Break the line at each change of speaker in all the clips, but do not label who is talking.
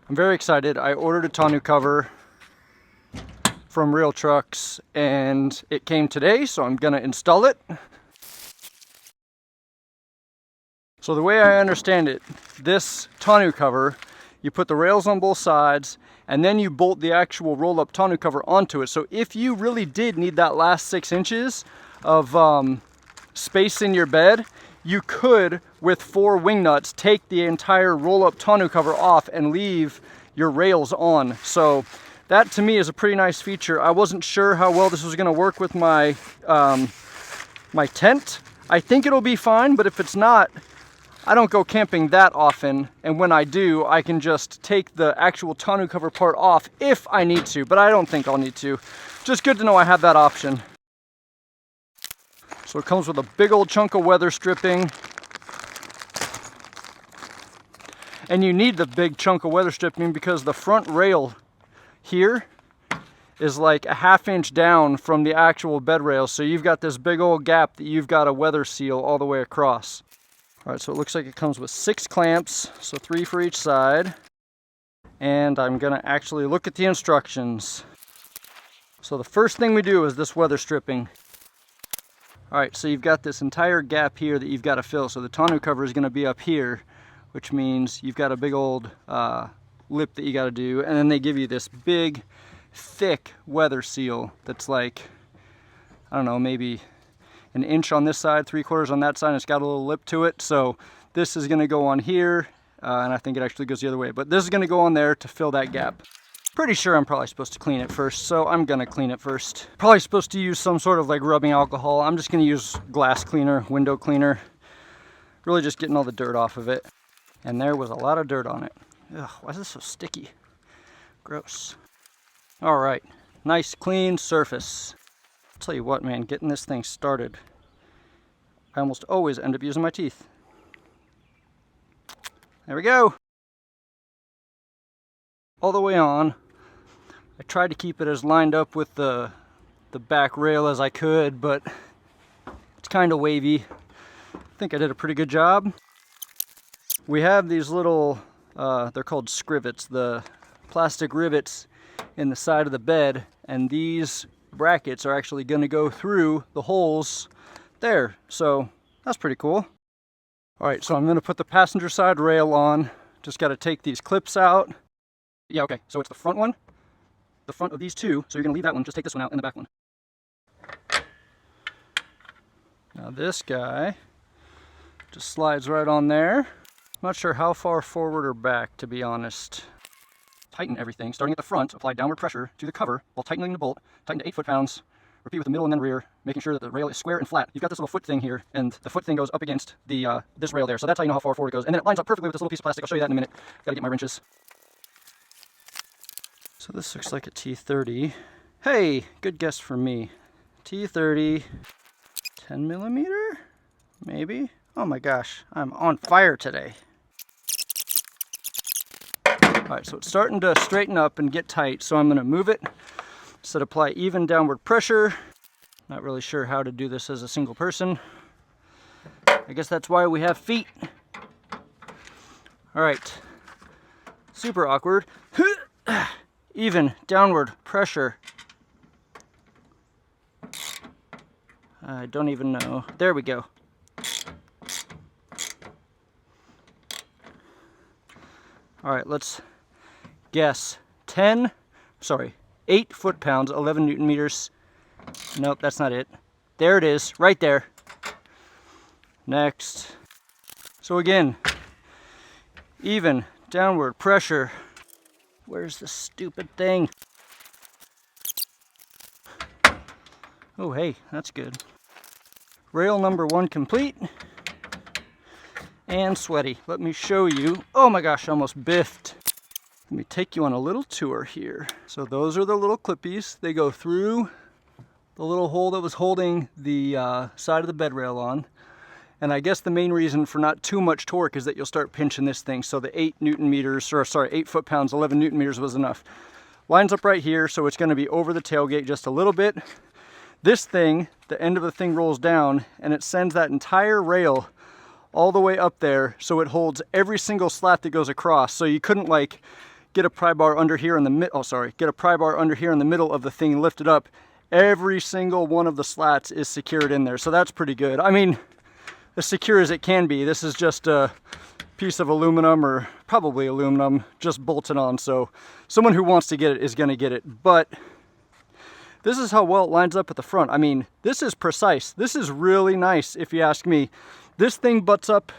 I'm very excited. I ordered a tonneau cover from Realtruck and it came today, so I'm gonna install it. So the way I understand it, this tonneau cover, you put the rails on both sides and then you bolt the actual roll-up tonneau cover onto it. So if you really did need that last 6 inches of space in your bed, you could, with 4 wing nuts, take the entire roll-up tonneau cover off and leave your rails on. So that to me is a pretty nice feature. I wasn't sure how well this was gonna work with my, my tent. I think it'll be fine, but if it's not, I don't go camping that often, and when I do, I can just take the actual tonneau cover part off if I need to, but I don't think I'll need to. Just good to know I have that option. So it comes with a big old chunk of weather stripping. And you need the big chunk of weather stripping because the front rail here is like a 1/2 inch down from the actual bed rail. So you've got this big old gap that you've got to weather seal all the way across. All right, so it looks like it comes with 6 clamps, so 3 for each side. And I'm gonna actually look at the instructions. So the first thing we do is this weather stripping. All right, so you've got this entire gap here that you've got to fill. So the tonneau cover is going to be up here, which means you've got a big old lip that you got to do. And then they give you this big, thick weather seal that's like, I don't know, maybe 1 inch on this side, 3/4 on that side. And it's got a little lip to it. So this is going to go on here, and I think it actually goes the other way. But this is going to go on there to fill that gap. Pretty sure I'm probably supposed to clean it first, so I'm gonna clean it first. Probably supposed to use some sort of like rubbing alcohol. I'm just gonna use glass cleaner, window cleaner. Really just getting all the dirt off of it. And there was a lot of dirt on it. Ugh, why is this so sticky? Gross. All right, nice clean surface. I'll tell you what, man, getting this thing started, I almost always end up using my teeth. There we go. All the way on. I tried to keep it as lined up with the back rail as I could, but it's kind of wavy. I think I did a pretty good job. We have these little, they're called scrivets, the plastic rivets in the side of the bed, and these brackets are actually going to go through the holes there. So that's pretty cool. All right, so I'm going to put the passenger side rail on. Just got to take these clips out. Yeah, okay, so it's the front one, the front of these two, so you're going to leave that one, just take this one out and the back one. Now this guy just slides right on there. I'm not sure how far forward or back, to be honest. Tighten everything, starting at the front, apply downward pressure to the cover while tightening the bolt, tighten to 8 foot-pounds, repeat with the middle and then rear, making sure that the rail is square and flat. You've got this little foot thing here, and the foot thing goes up against the this rail there, so that's how you know how far forward it goes. And then it lines up perfectly with this little piece of plastic. I'll show you that in a minute. Gotta get my wrenches. So this looks like a T30. Hey, good guess for me. T30, 10 millimeter, maybe? Oh my gosh, I'm on fire today. All right, so it's starting to straighten up and get tight, so I'm gonna move it. Set apply even downward pressure. Not really sure how to do this as a single person. I guess that's why we have feet. All right, super awkward. Even downward pressure. I don't even know. There we go. All right, let's guess 8 foot-pounds, 11 Newton meters. Nope, that's not it. There it is, right there. Next. So again, even downward pressure. Where's the stupid thing? Oh, hey, that's good. Rail number 1 complete. And sweaty. Let me show you. Oh my gosh, I almost biffed. Let me take you on a little tour here. So those are the little clippies. They go through the little hole that was holding the side of the bed rail on. And I guess the main reason for not too much torque is that you'll start pinching this thing. So the 8 foot-pounds, 11 Newton meters was enough. Lines up right here, so it's gonna be over the tailgate just a little bit. This thing, the end of the thing rolls down and it sends that entire rail all the way up there, so it holds every single slat that goes across. So you couldn't like get a pry bar under here in the middle. Oh, sorry, get a pry bar under here in the middle of the thing, lift it up. Every single one of the slats is secured in there, so that's pretty good. I mean, as secure as it can be. This is just a piece of aluminum, or probably aluminum, just bolted on. So someone who wants to get it is going to get it. But this is how well it lines up at the front. I mean, this is precise. This is really nice, if you ask me. This thing butts up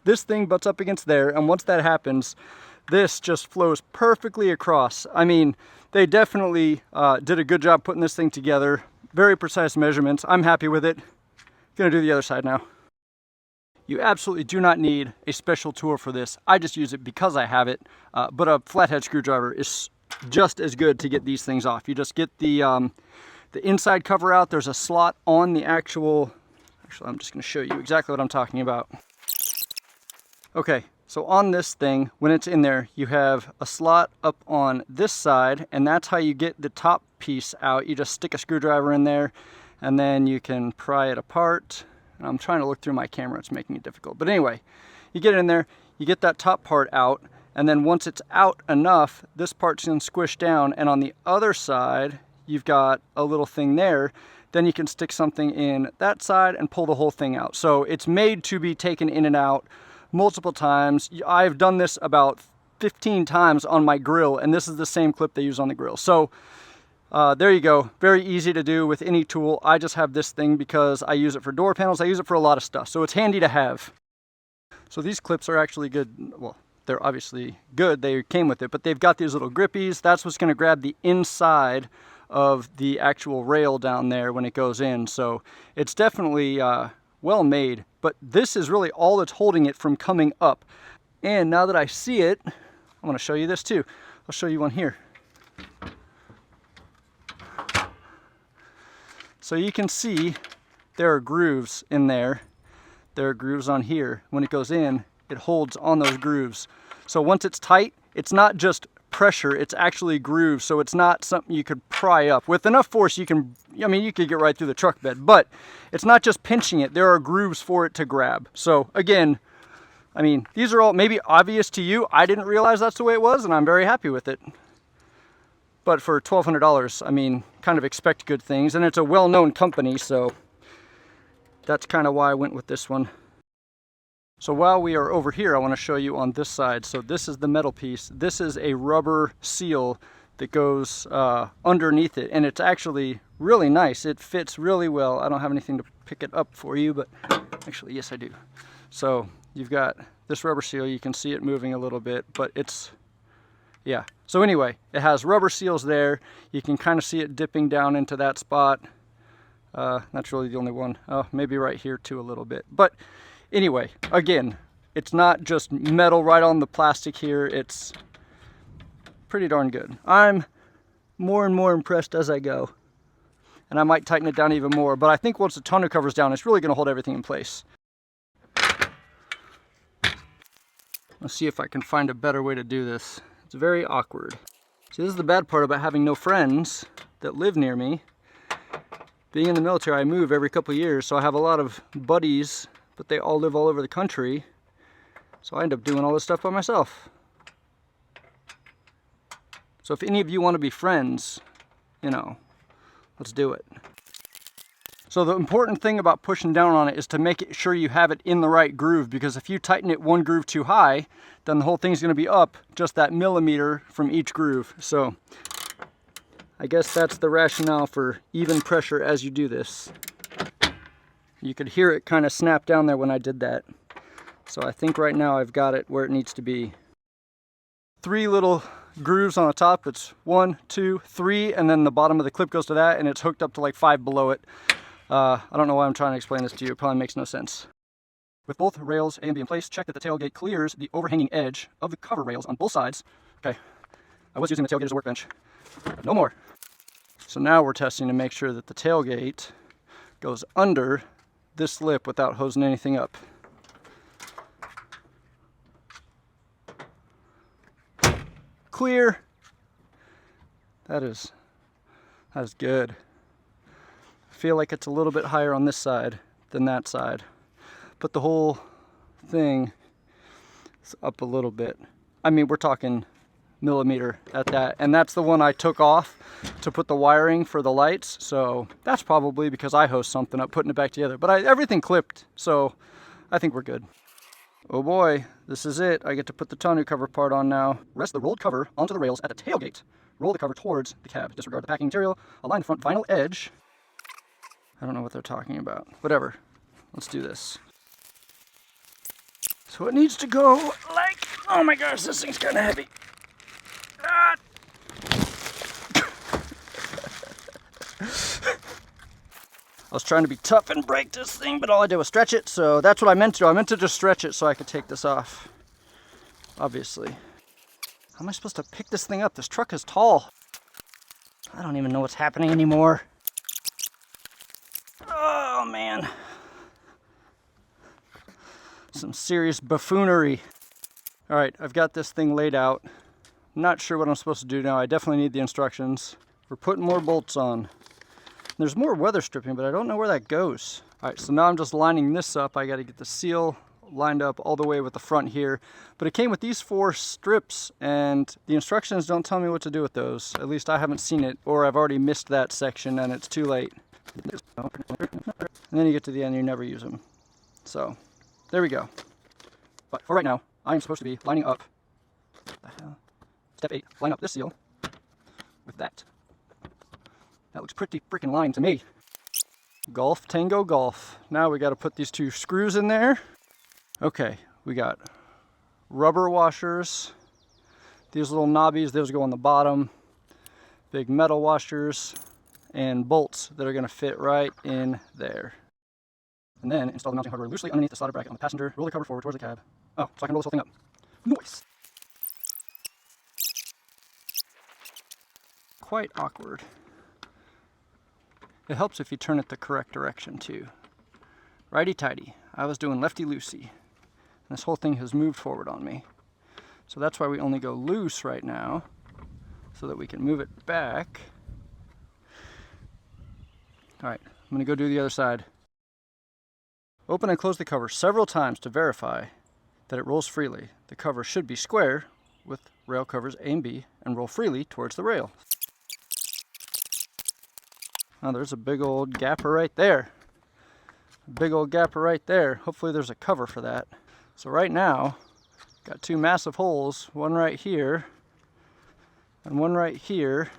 against there, and once that happens, this just flows perfectly across. I mean, they definitely did a good job putting this thing together. Very precise measurements. I'm happy with it. Gonna do the other side now. You absolutely do not need a special tool for this. I just use it because I have it, but a flathead screwdriver is just as good to get these things off. You just get the inside cover out. There's a slot on the actually, I'm just gonna show you exactly what I'm talking about. Okay, so on this thing, when it's in there, you have a slot up on this side, and that's how you get the top piece out. You just stick a screwdriver in there, and then you can pry it apart. I'm trying to look through my camera, it's making it difficult. But anyway, you get it in there, you get that top part out, and then once it's out enough, this part's gonna squish down, and on the other side, you've got a little thing there. Then you can stick something in that side and pull the whole thing out. So it's made to be taken in and out multiple times. I've done this about 15 times on my grill, and this is the same clip they use on the grill. So there you go. Very easy to do with any tool. I just have this thing because I use it for door panels. I use it for a lot of stuff, so it's handy to have. So these clips are actually good. Well, they're obviously good. They came with it, but they've got these little grippies. That's what's going to grab the inside of the actual rail down there when it goes in. So it's definitely well made, but this is really all that's holding it from coming up. And now that I see it, I want to show you this too. I'll show you one here. So you can see there are grooves in there. There are grooves on here. When it goes in, it holds on those grooves. So once it's tight, it's not just pressure, it's actually grooves. So it's not something you could pry up. With enough force, you can, I mean, you could get right through the truck bed, but it's not just pinching it. There are grooves for it to grab. So again, I mean, these are all maybe obvious to you. I didn't realize that's the way it was, and I'm very happy with it. But for $1,200, I mean, kind of expect good things. And it's a well-known company, so that's kind of why I went with this one. So while we are over here, I want to show you on this side. So this is the metal piece. This is a rubber seal that goes underneath it. And it's actually really nice. It fits really well. I don't have anything to pick it up for you, but actually, yes, I do. So you've got this rubber seal. You can see it moving a little bit, but it's, yeah. So anyway, it has rubber seals there. You can kind of see it dipping down into that spot. That's really the only one. Maybe right here too a little bit. But anyway, again, it's not just metal right on the plastic here. It's pretty darn good. I'm more and more impressed as I go. And I might tighten it down even more. But I think once the tonneau cover's down, it's really going to hold everything in place. Let's see if I can find a better way to do this. It's very awkward. See, this is the bad part about having no friends that live near me. Being in the military, I move every couple of years, so I have a lot of buddies, but they all live all over the country. So I end up doing all this stuff by myself. So if any of you want to be friends, you know, let's do it. So the important thing about pushing down on it is to make sure you have it in the right groove, because if you tighten it one groove too high, then the whole thing's going to be up just that millimeter from each groove. So I guess that's the rationale for even pressure as you do this. You could hear it kind of snap down there when I did that. So I think right now I've got it where it needs to be. 3 little grooves on the top. It's 1, 2, 3, and then the bottom of the clip goes to that, and it's hooked up to like 5 below it. I don't know why I'm trying to explain this to you. It probably makes no sense. With both rails A and B in place, check that the tailgate clears the overhanging edge of the cover rails on both sides. Okay, I was using the tailgate as a workbench. No more. So now we're testing to make sure that the tailgate goes under this lip without hosing anything up. Clear. That's good. I feel like it's a little bit higher on this side than that side, but the whole thing is up a little bit. I mean, we're talking millimeter at that, and that's the one I took off to put the wiring for the lights, so that's probably because I hosed something up putting it back together. But everything clipped, so I think we're good. Oh boy, this is it. I get to put the tonneau cover part on now. Rest the rolled cover onto the rails at the tailgate. Roll the cover towards the cab. Disregard the packing material. Align the front vinyl edge. I don't know what they're talking about. Whatever. Let's do this. So it needs to go like, oh my gosh, this thing's kind of heavy. Ah. I was trying to be tough and break this thing, but all I did was stretch it, so that's what I meant to do. I meant to just stretch it so I could take this off, obviously. How am I supposed to pick this thing up? This truck is tall. I don't even know what's happening anymore. Oh man. Some serious buffoonery. All right, I've got this thing laid out. Not sure what I'm supposed to do now. I definitely need the instructions. We're putting more bolts on. There's more weather stripping, but I don't know where that goes. All right, so now I'm just lining this up. I got to get the seal lined up all the way with the front here. But it came with these 4 strips, and the instructions don't tell me what to do with those. At least I haven't seen it, or I've already missed that section and it's too late. And then you get to the end, you never use them. So there we go. But for right now, I am supposed to be lining up. What the hell? Step 8, line up this seal with that. That looks pretty freaking lined to me. Golf, Tango, Golf. Now we got to put these 2 screws in there. Okay, we got rubber washers. These little knobbies, those go on the bottom. Big metal washers and bolts that are going to fit right in there. And then install the mounting hardware loosely underneath the slotted bracket on the passenger. Roll the cover forward towards the cab. Oh, so I can roll this whole thing up. Nice. Quite awkward. It helps if you turn it the correct direction too. Righty-tighty. I was doing lefty-loosey. This whole thing has moved forward on me. So that's why we only go loose right now, so that we can move it back. All right, I'm gonna go do the other side. Open and close the cover several times to verify that it rolls freely. The cover should be square with rail covers A and B and roll freely towards the rail. Oh, there's a big old gapper right there. A big old gapper right there. Hopefully there's a cover for that. So right now, got 2 massive holes, one right here and one right here.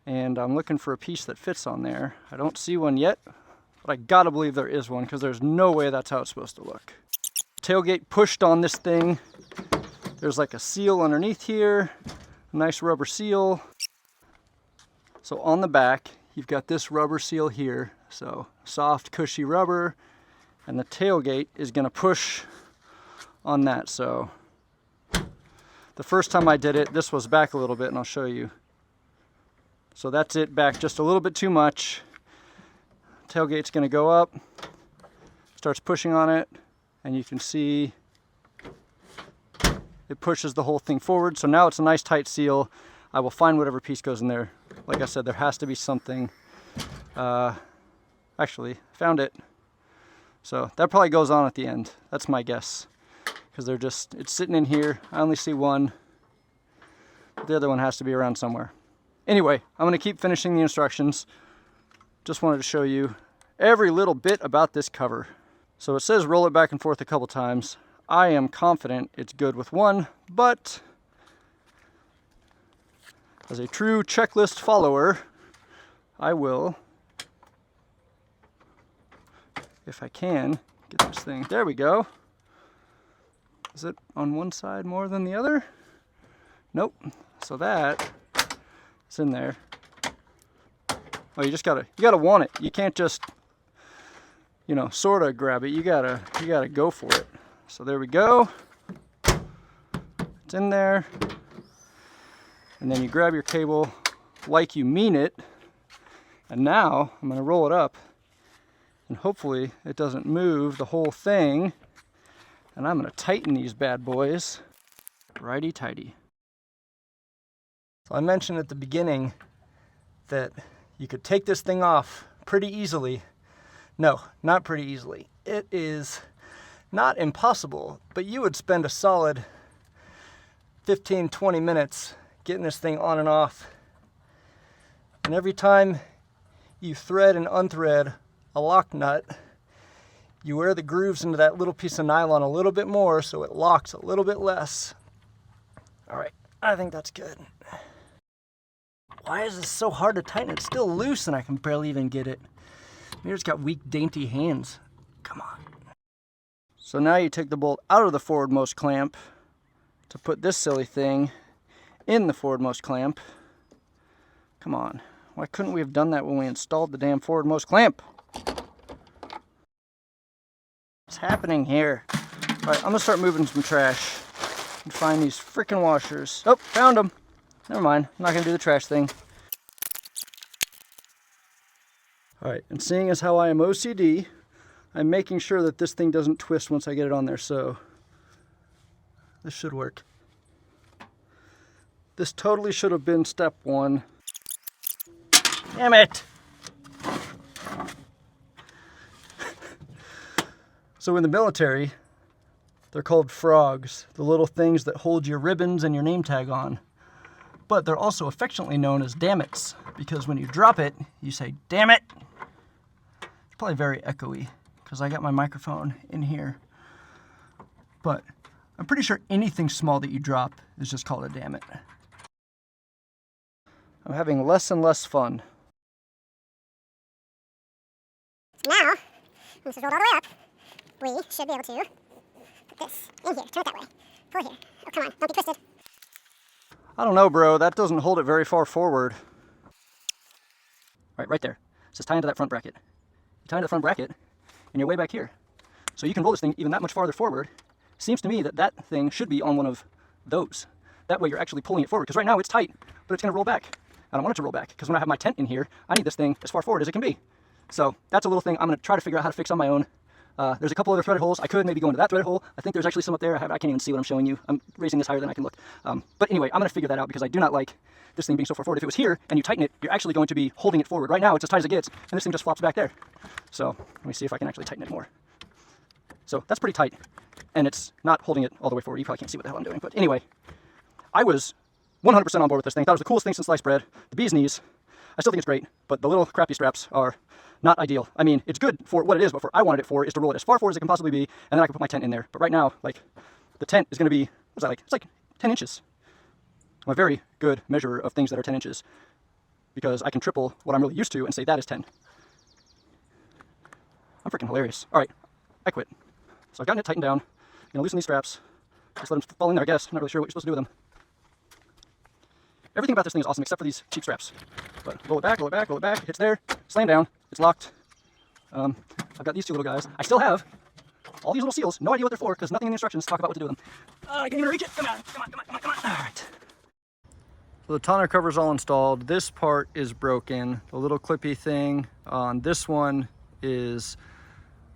And I'm looking for a piece that fits on there. I don't see one yet, but I gotta believe there is one because there's no way that's how it's supposed to look. Tailgate pushed on this thing. There's like a seal underneath here, a nice rubber seal. So on the back, you've got this rubber seal here. So soft, cushy rubber, and the tailgate is gonna push on that. So the first time I did it, this was back a little bit, and I'll show you. So that's it, back just a little bit too much. Tailgate's gonna go up, starts pushing on it, and you can see it pushes the whole thing forward. So now it's a nice tight seal. I will find whatever piece goes in there. Like I said, there has to be something. Actually, found it. So that probably goes on at the end. That's my guess. Because it's sitting in here. I only see one. The other one has to be around somewhere. Anyway, I'm going to keep finishing the instructions. Just wanted to show you every little bit about this cover. So it says roll it back and forth a couple times. I am confident it's good with one, but as a true checklist follower, I will, if I can, get this thing. There we go. Is it on one side more than the other? Nope. So that is in there. Oh, you gotta want it. You can't just, sort of grab it. You gotta go for it. So there we go. It's in there. And then you grab your cable like you mean it. And now I'm gonna roll it up, and hopefully it doesn't move the whole thing. And I'm gonna tighten these bad boys righty-tighty. So I mentioned at the beginning that you could take this thing off pretty easily. No, not pretty easily. It is not impossible, but you would spend a solid 15, 20 minutes getting this thing on and off. And every time you thread and unthread a lock nut, you wear the grooves into that little piece of nylon a little bit more so it locks a little bit less. All right, I think that's good. Why is this so hard to tighten? It's still loose and I can barely even get it. Maybe it's got weak, dainty hands. Come on. So now you take the bolt out of the forwardmost clamp to put this silly thing in the forwardmost clamp. Come on. Why couldn't we have done that when we installed the damn forwardmost clamp? What's happening here? All right, I'm gonna start moving some trash and find these freaking washers. Oh, found them. Never mind, I'm not gonna do the trash thing. All right, and seeing as how I am OCD, I'm making sure that this thing doesn't twist once I get it on there, so this should work. This totally should have been step one. Damn it! So in the military, they're called frogs, the little things that hold your ribbons and your name tag on. But they're also affectionately known as dammits, because when you drop it, you say, damn it! It's probably very echoey, because I got my microphone in here. But I'm pretty sure anything small that you drop is just called a dammit. I'm having less and less fun.
Now, this is rolled all the way up. We should be able to put this in here. Turn it that way. Pull here. Oh, come on. Don't be twisted.
I don't know, bro. That doesn't hold it very far forward. Right there. It says tie into that front bracket. You tie into the front bracket, and you're way back here. So you can roll this thing even that much farther forward. Seems to me that that thing should be on one of those. That way you're actually pulling it forward, because right now it's tight, but it's going to roll back. I don't want it to roll back, because when I have my tent in here, I need this thing as far forward as it can be. So that's a little thing I'm going to try to figure out how to fix on my own. There's a couple other threaded holes. I could maybe go into that threaded hole. I think there's actually some up there. I can't even see what I'm showing you. I'm raising this higher than I can look. But anyway, I'm going to figure that out because I do not like this thing being so far forward. If it was here and you tighten it, you're actually going to be holding it forward. Right now, it's as tight as it gets, and this thing just flops back there. So let me see if I can actually tighten it more. So that's pretty tight, and it's not holding it all the way forward. You probably can't see what the hell I'm doing. But anyway, I was 100% on board with this thing. Thought it was the coolest thing since sliced bread. The bee's knees. I still think it's great, but the little crappy straps are not ideal. I mean, it's good for what it is, but for I wanted it for is to roll it as far forward as it can possibly be, and then I can put my tent in there. But right now, like, the tent is going to be, what's that like? It's like 10 inches. I'm a very good measurer of things that are 10 inches because I can triple what I'm really used to and say that is 10. I'm freaking hilarious. All right, I quit. So I've gotten it tightened down. I'm going to loosen these straps. Just let them fall in there, I guess. I'm not really sure what you're supposed to do with them. Everything about this thing is awesome except for these cheap straps. But roll it back, roll it back, roll it back. It's there. Slam down. It's locked. I've got these two little guys. I still have all these little seals. No idea what they're for because nothing in the instructions talk about what to do with them. I can't even reach it. Come on, come on, come on, come on, come on. All right. So the tonneau cover is all installed. This part is broken. The little clippy thing on this one is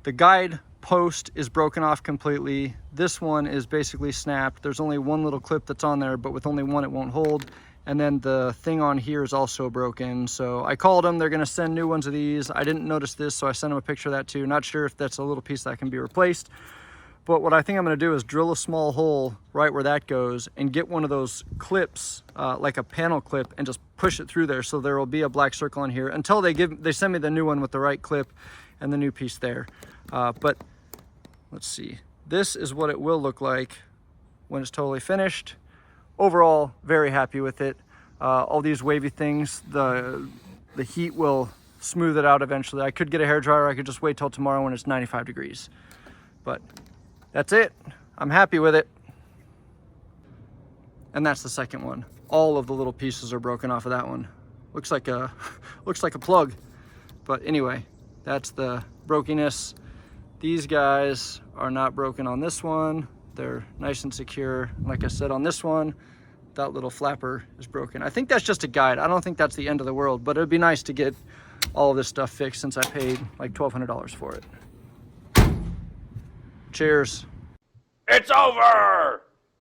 the guide post is broken off completely. This one is basically snapped. There's only one little clip that's on there, but with only one it won't hold. And then the thing on here is also broken. So I called them, they're gonna send new ones of these. I didn't notice this, so I sent them a picture of that too. Not sure if that's a little piece that can be replaced. But what I think I'm gonna do is drill a small hole right where that goes and get one of those clips, like a panel clip, and just push it through there so there will be a black circle on here until they send me the new one with the right clip and the new piece there. But let's see. This is what it will look like when it's totally finished. Overall, very happy with it. All these wavy things, the heat will smooth it out eventually. I could get a hairdryer. I could just wait till tomorrow when it's 95 degrees. But that's it. I'm happy with it. And that's the second one. All of the little pieces are broken off of that one. Looks like a plug. But anyway, that's the brokenness. These guys are not broken on this one. They're nice and secure. Like I said, on this one, that little flapper is broken. I think that's just a guide. I don't think that's the end of the world, but it'd be nice to get all of this stuff fixed since I paid like $1,200 for it. Cheers.
It's over!